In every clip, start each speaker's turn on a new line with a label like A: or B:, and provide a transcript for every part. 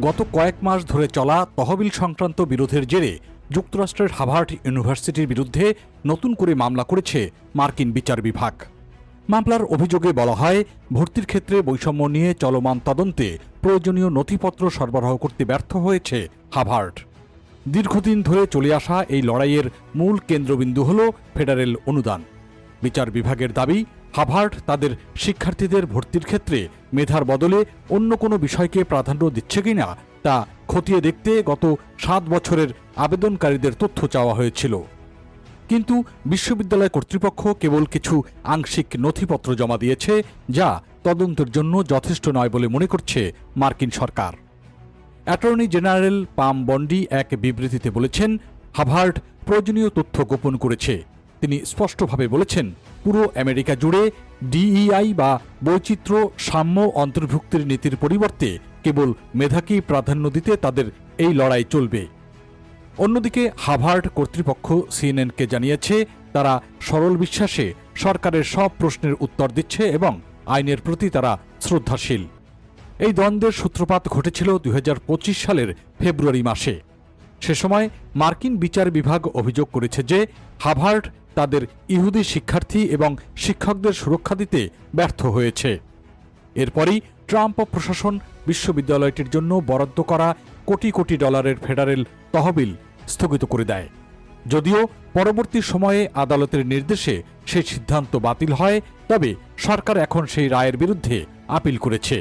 A: গত কয়েক মাস ধরে চলা তহবিল সংক্রান্ত বিরোধের জেরে যুক্তরাষ্ট্রের হার্ভার্ড ইউনিভার্সিটির বিরুদ্ধে নতুন করে মামলা করেছে মার্কিন বিচার বিভাগ। মামলার অভিযোগে বলা হয়, ভর্তির ক্ষেত্রে বৈষম্য নিয়ে চলমান তদন্তে প্রয়োজনীয় নথিপত্র সরবরাহ করতে ব্যর্থ হয়েছে হার্ভার্ড। দীর্ঘদিন ধরে চলে আসা এই লড়াইয়ের মূল কেন্দ্রবিন্দু হল ফেডারেল অনুদান। বিচার বিভাগের দাবি, হার্ভার্ড তাদের শিক্ষার্থীদের ভর্তির ক্ষেত্রে মেধার বদলে অন্য কোনো বিষয়কে প্রাধান্য দিচ্ছে কিনা তা খতিয়ে দেখতে গত 7 বছরের আবেদনকারীদের তথ্য চাওয়া হয়েছিল। কিন্তু বিশ্ববিদ্যালয় কর্তৃপক্ষ কেবল কিছু আংশিক নথিপত্র জমা দিয়েছে, যা তদন্তের জন্য যথেষ্ট নয় বলে মনে করছে মার্কিন সরকার। অ্যাটর্নি জেনারেল পাম বন্ডি এক বিবৃতিতে বলেছেন, হার্ভার্ড প্রয়োজনীয় তথ্য গোপন করেছে। তিনি স্পষ্টভাবে বলেছেন, পুরো আমেরিকা জুড়ে ডিইআই বা বৈচিত্র্য সাম্য অন্তর্ভুক্তির নীতির পরিবর্তে কেবল মেধাকেই প্রাধান্য দিতে তাদের এই লড়াই চলবে। অন্যদিকে হার্ভার্ড কর্তৃপক্ষ সিএনএনকে জানিয়েছে, তারা সরল বিশ্বাসে সরকারের সব প্রশ্নের উত্তর দিচ্ছে এবং আইনের প্রতি তারা শ্রদ্ধাশীল। এই দ্বন্দ্বের সূত্রপাত ঘটেছিল 2025 সালের ফেব্রুয়ারি মাসে। সে সময় মার্কিন বিচার বিভাগ অভিযোগ করেছে যে হার্ভার্ড তাদের ইহুদি শিক্ষার্থী এবং শিক্ষকদের সুরক্ষা দিতে ব্যর্থ হয়েছে। এরপরই ট্রাম্প প্রশাসন বিশ্ববিদ্যালয়টির জন্য বরাদ্দ করা কোটি কোটি ডলারের ফেডারেল তহবিল স্থগিত করে দেয়। যদিও পরবর্তী সময়ে আদালতের নির্দেশে সেই সিদ্ধান্ত বাতিল হয়, তবে সরকার এখন সেই রায়ের বিরুদ্ধে আপিল করেছে।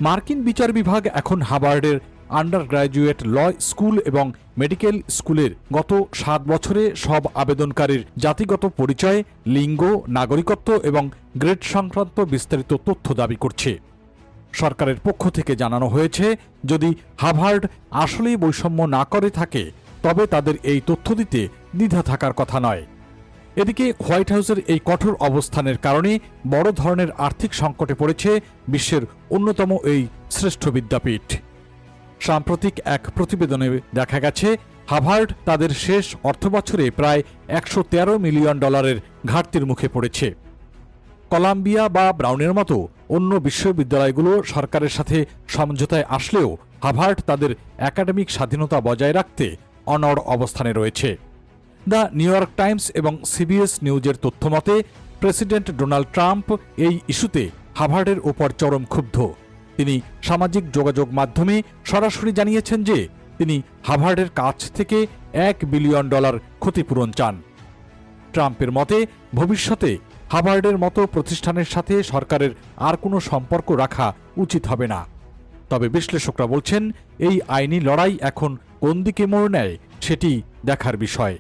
A: মার্কিন বিচার বিভাগ এখন হার্ভার্ডের আন্ডার গ্র্যাজুয়েট ল স্কুল এবং মেডিকেল স্কুলের গত 7 বছরে সব আবেদনকারীর জাতিগত পরিচয়, লিঙ্গ, নাগরিকত্ব এবং গ্রেড সংক্রান্ত বিস্তারিত তথ্য দাবি করছে। সরকারের পক্ষ থেকে জানানো হয়েছে, যদি হার্ভার্ড আসলেই বৈষম্য না করে থাকে তবে তাদের এই তথ্য দিতে দ্বিধা থাকার কথা নয়। এদিকে হোয়াইট হাউসের এই কঠোর অবস্থানের কারণে বড় ধরনের আর্থিক সংকটে পড়েছে বিশ্বের অন্যতম এই শ্রেষ্ঠ বিদ্যাপীঠ। সাম্প্রতিক এক প্রতিবেদনে দেখা গেছে, হার্ভার্ড তাদের শেষ অর্থবছরে প্রায় $113 মিলিয়ন ঘাটতির মুখে পড়েছে। কলাম্বিয়া বা ব্রাউনের মতো অন্য বিশ্ববিদ্যালয়গুলো সরকারের সাথে সমঝোতায় আসলেও হার্ভার্ড তাদের একাডেমিক স্বাধীনতা বজায় রাখতে অনড় অবস্থানে রয়েছে। দ্য নিউ ইয়র্ক টাইমস এবং সিবিএস নিউজের তথ্যমতে, প্রেসিডেন্ট ডোনাল্ড ট্রাম্প এই ইস্যুতে হার্ভার্ডের ওপর চরম ক্ষুব্ধ। তিনি সামাজিক যোগাযোগ মাধ্যমে সরাসরি জানিয়েছেন যে তিনি হার্ভার্ডের কাছ থেকে $1 বিলিয়ন ক্ষতিপূরণ চান। ট্রাম্পের মতে, ভবিষ্যতে হার্ভার্ডের মতো প্রতিষ্ঠানের সাথে সরকারের আর কোনো সম্পর্ক রাখা উচিত হবে না। তবে বিশ্লেষকরা বলছেন, এই আইনি লড়াই এখন কোন দিকে মোড় নেয় সেটি দেখার বিষয়।